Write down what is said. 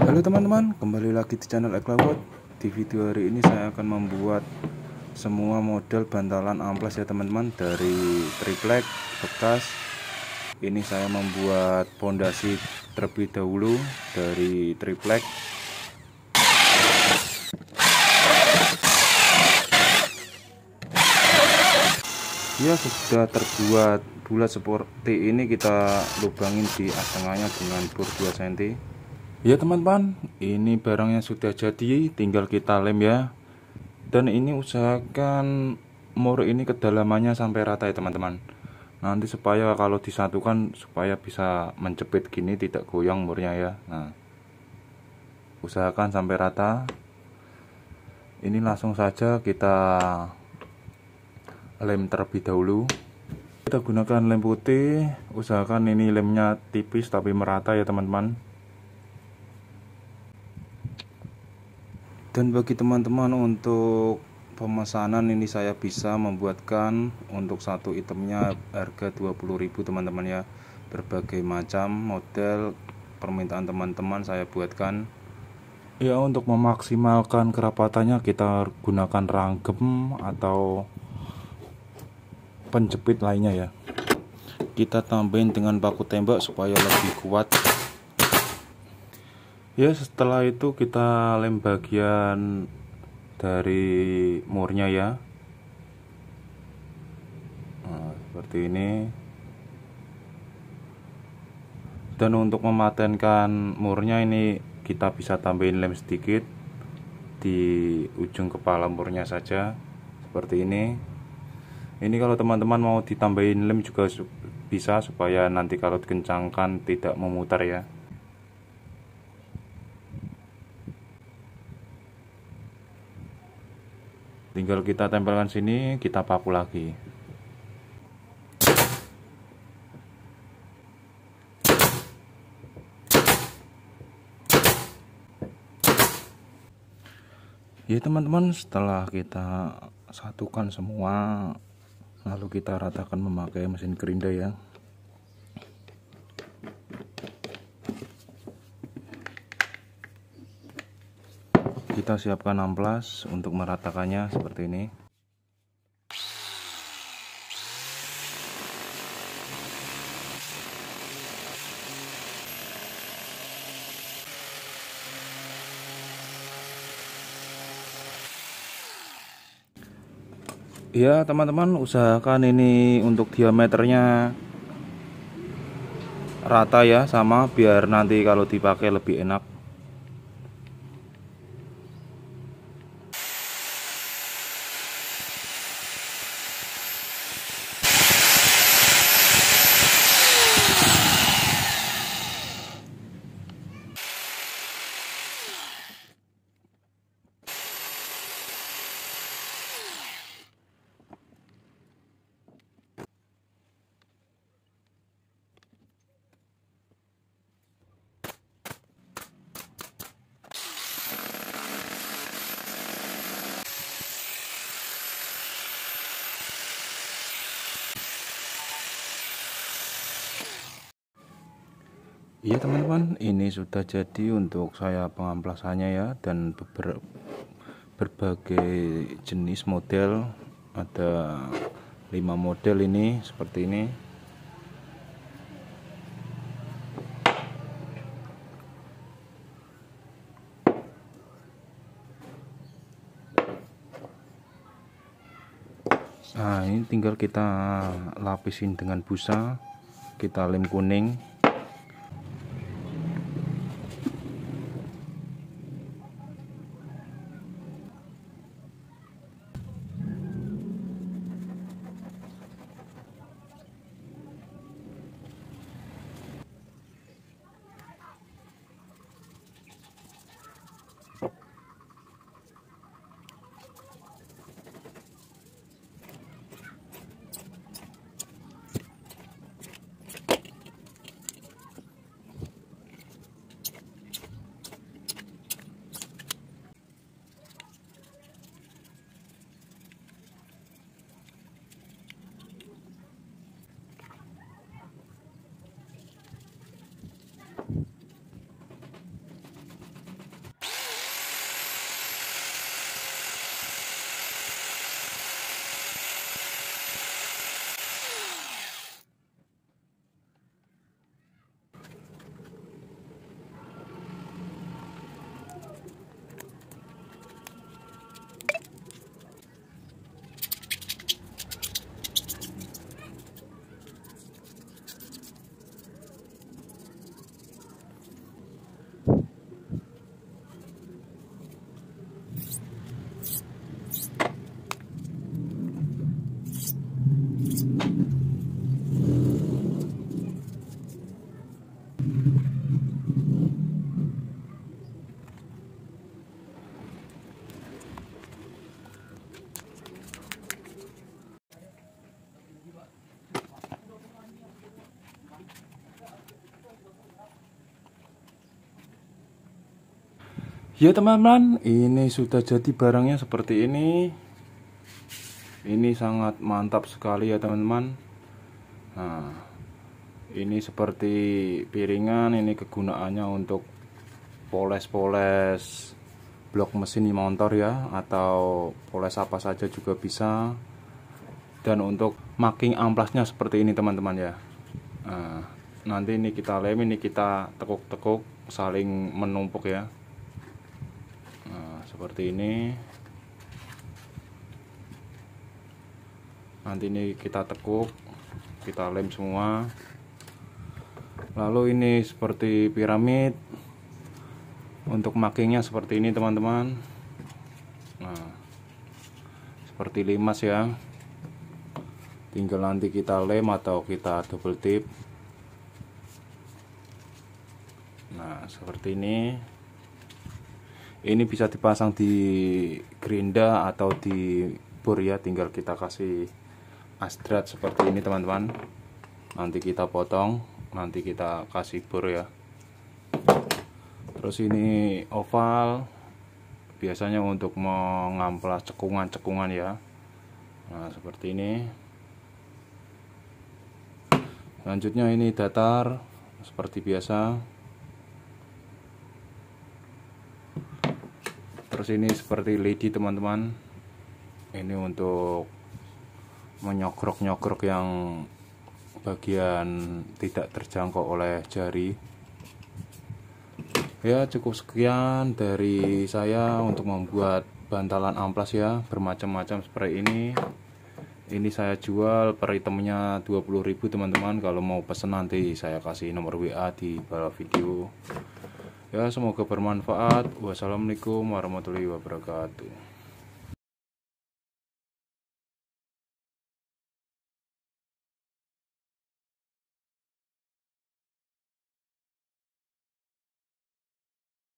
Halo teman-teman, kembali lagi di channel Eklawot. Di video hari ini saya akan membuat semua model bantalan amplas ya teman-teman, dari triplek bekas. Ini saya membuat pondasi terlebih dahulu dari triplek. Ya, sudah terbuat bulat seperti ini, kita lubangin di tengahnya dengan bor 2 cm. Ya teman-teman, ini barangnya sudah jadi, tinggal kita lem ya. Dan ini usahakan mur ini kedalamannya sampai rata ya teman-teman. Nanti supaya kalau disatukan supaya bisa menjepit gini, tidak goyang murnya ya. Nah, usahakan sampai rata. Ini langsung saja kita lem terlebih dahulu. Kita gunakan lem putih, usahakan ini lemnya tipis tapi merata ya teman-teman. Dan bagi teman-teman untuk pemesanan ini saya bisa membuatkan untuk satu itemnya harga 20.000 teman-teman ya. Berbagai macam model permintaan teman-teman saya buatkan. Ya, untuk memaksimalkan kerapatannya kita gunakan ranggem atau penjepit lainnya ya. Kita tambahin dengan paku tembak supaya lebih kuat. Ya, setelah itu kita lem bagian dari murnya ya. Nah, seperti ini. Dan untuk mematenkan murnya ini kita bisa tambahin lem sedikit di ujung kepala murnya saja, seperti ini. Ini kalau teman-teman mau ditambahin lem juga bisa, supaya nanti kalau dikencangkan tidak memutar ya. Tinggal kita tempelkan sini, kita paku lagi. Ya teman-teman, setelah kita satukan semua, lalu kita ratakan memakai mesin gerinda ya. Kita siapkan amplas untuk meratakannya seperti ini. Ya teman-teman, usahakan ini untuk diameternya rata ya, sama, biar nanti kalau dipakai lebih enak. Iya teman-teman, ini sudah jadi untuk saya pengamplasannya ya. Dan berbagai jenis model, ada 5 model ini seperti ini. Nah, ini tinggal kita lapisin dengan busa, kita lem kuning. Ya teman-teman, ini sudah jadi barangnya seperti ini. Ini sangat mantap sekali ya teman-teman. Nah, ini seperti piringan. Ini kegunaannya untuk poles-poles blok mesin motor ya, atau poles apa saja juga bisa. Dan untuk marking amplasnya seperti ini teman-teman ya. Nah, nanti ini kita lem, ini kita tekuk-tekuk saling menumpuk ya. Nah, seperti ini. Nanti ini kita tekuk, kita lem semua. Lalu ini seperti piramid. Untuk markingnya seperti ini teman-teman. Nah, seperti limas ya. Tinggal nanti kita lem atau kita double tip. Nah, seperti ini. Ini bisa dipasang di gerinda atau di bor ya, tinggal kita kasih asdrat seperti ini teman-teman. Nanti kita potong, nanti kita kasih bor ya. Terus ini oval, biasanya untuk mengamplas cekungan-cekungan ya. Nah, seperti ini. Selanjutnya ini datar seperti biasa. Terus ini seperti lidi teman-teman. Ini untuk menyogrok-nyogrok yang bagian tidak terjangkau oleh jari. Ya, cukup sekian dari saya untuk membuat bantalan amplas ya, bermacam-macam seperti ini. Ini saya jual per itemnya 20.000 teman-teman. Kalau mau pesen nanti saya kasih nomor WA di bawah video. Ya, semoga bermanfaat. Wassalamualaikum warahmatullahi wabarakatuh.